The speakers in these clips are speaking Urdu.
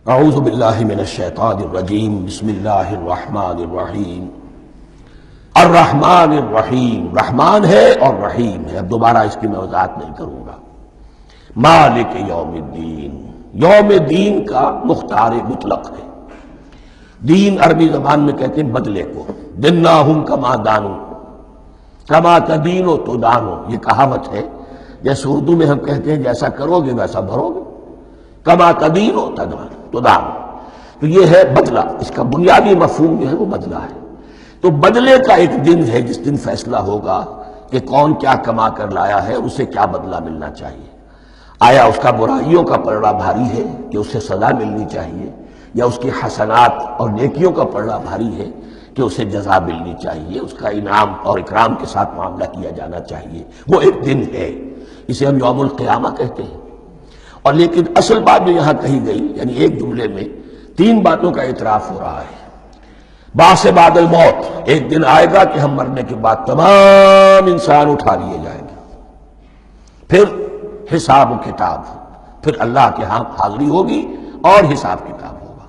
اعوذ باللہ من الشیطان الرجیم بسم اللہ الرحمن الرحیم الرحمن الرحیم، رحمان ہے اور رحیم ہے۔ اب دوبارہ اس کی میں وضاحت نہیں کروں گا۔ مالک یوم الدین، یوم دین کا مختار مطلق ہے۔ دین عربی زبان میں کہتے ہیں بدلے کو، دناہم کما دانو، کما تدینو تو دانو، یہ کہاوت ہے۔ جیسے اردو میں ہم کہتے ہیں جیسا کرو گے ویسا بھرو گے، کما تدینو تو دانو، تو یہ ہے بدلہ۔ اس کا بنیادی مفہوم جو ہے وہ بدلہ ہے۔ تو بدلے کا ایک دن ہے جس دن فیصلہ ہوگا کہ کون کیا کما کر لایا ہے، اسے کیا بدلہ ملنا چاہیے۔ آیا اس کا برائیوں کا پلڑا بھاری ہے کہ اسے سزا ملنی چاہیے، یا اس کی حسنات اور نیکیوں کا پلڑا بھاری ہے کہ اسے جزا ملنی چاہیے، اس کا انعام اور اکرام کے ساتھ معاملہ کیا جانا چاہیے۔ وہ ایک دن ہے، اسے ہم یوم القیامہ کہتے ہیں۔ اور لیکن اصل بات جو یہاں کہی گئی، یعنی ایک جملے میں تین باتوں کا اعتراف ہو رہا ہے۔ بعث بعد الموت، ایک دن آئے گا کہ ہم مرنے کے بعد تمام انسان اٹھا لیے جائیں گے۔ پھر حساب و کتاب، پھر اللہ کے ہاں حاضری ہوگی اور حساب کتاب ہوگا۔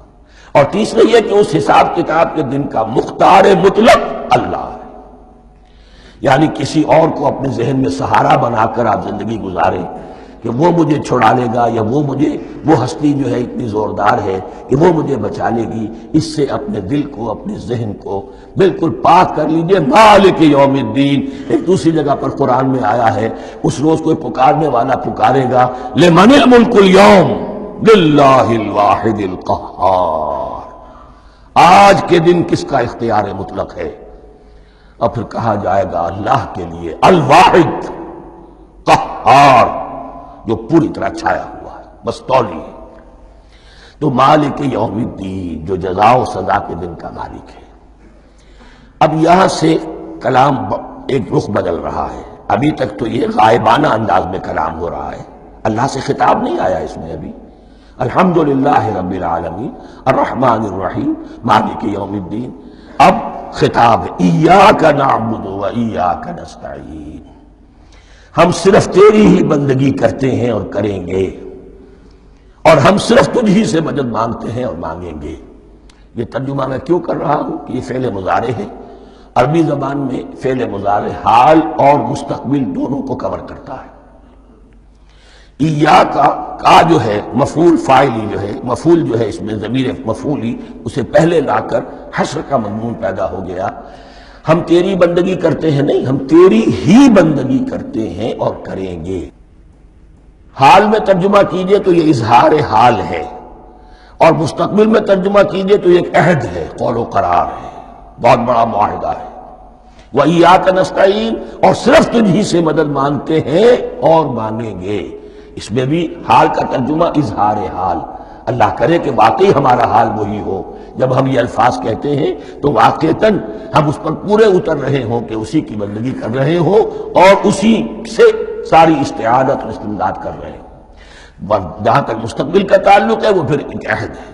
اور تیسرا یہ کہ اس حساب کتاب کے دن کا مختار مطلق اللہ ہے، یعنی کسی اور کو اپنے ذہن میں سہارا بنا کر آپ زندگی گزاریں کہ وہ مجھے چھڑا لے گا، یا وہ ہستی جو ہے اتنی زوردار ہے کہ وہ مجھے بچا لے گی، اس سے اپنے دل کو، اپنے ذہن کو بالکل پاک کر لیجئے۔ مالک یوم الدین، ایک دوسری جگہ پر قرآن میں آیا ہے، اس روز کوئی پکارنے والا پکارے گا لمن الملک اليوم للہ الواحد القہار، آج کے دن کس کا اختیار مطلق ہے؟ اور پھر کہا جائے گا اللہ کے لیے، الواحد قہار، جو پوری طرح چھایا ہوا ہے، بس تولی ہے۔ تو مالک یوم الدین، جو جزا و سزا کے دن کا مالک ہے۔ اب یہاں سے کلام ایک رخ بدل رہا ہے۔ ابھی تک تو یہ غائبانہ انداز میں کلام ہو رہا ہے، اللہ سے خطاب نہیں آیا اس میں ابھی۔ الحمدللہ رب العالمین الرحمن الرحیم مالک یوم الدین، اب خطاب ہے ایاک نعبد و ایاک نستعین، ہم صرف تیری ہی بندگی کرتے ہیں اور کریں گے، اور ہم صرف تجھ ہی سے مدد مانگتے ہیں اور مانگیں گے۔ یہ ترجمہ میں کیوں کر رہا ہوں کہ یہ فعل مضارع ہے۔ عربی زبان میں فعل مضارع حال اور مستقبل دونوں کو کور کرتا ہے۔ ایاک کا جو ہے مفعول فاعلی جو ہے، مفعول جو ہے اس میں ضمیر مفعولی، اسے پہلے لا کر حشر کا مضمون پیدا ہو گیا۔ ہم تیری بندگی کرتے ہیں نہیں، ہم تیری ہی بندگی کرتے ہیں اور کریں گے۔ حال میں ترجمہ کیجئے تو یہ اظہار حال ہے، اور مستقبل میں ترجمہ کیجئے تو یہ ایک عہد ہے، قول و قرار ہے، بہت بڑا معاہدہ ہے۔ وَإِيَّاكَ نَسْتَعِينُ، اور صرف تجھ ہی سے مدد مانگتے ہیں اور مانگیں گے۔ اس میں بھی حال کا ترجمہ اظہار حال، اللہ کرے کہ واقعی ہمارا حال وہی ہو۔ جب ہم یہ الفاظ کہتے ہیں تو واقعتاً ہم اس پر پورے اتر رہے ہوں کہ اسی کی بندگی کر رہے ہوں اور اسی سے ساری استعانت اور استمداد کر رہے ہیں۔ جہاں تک مستقبل کا تعلق ہے وہ پھر ایک عہد ہے۔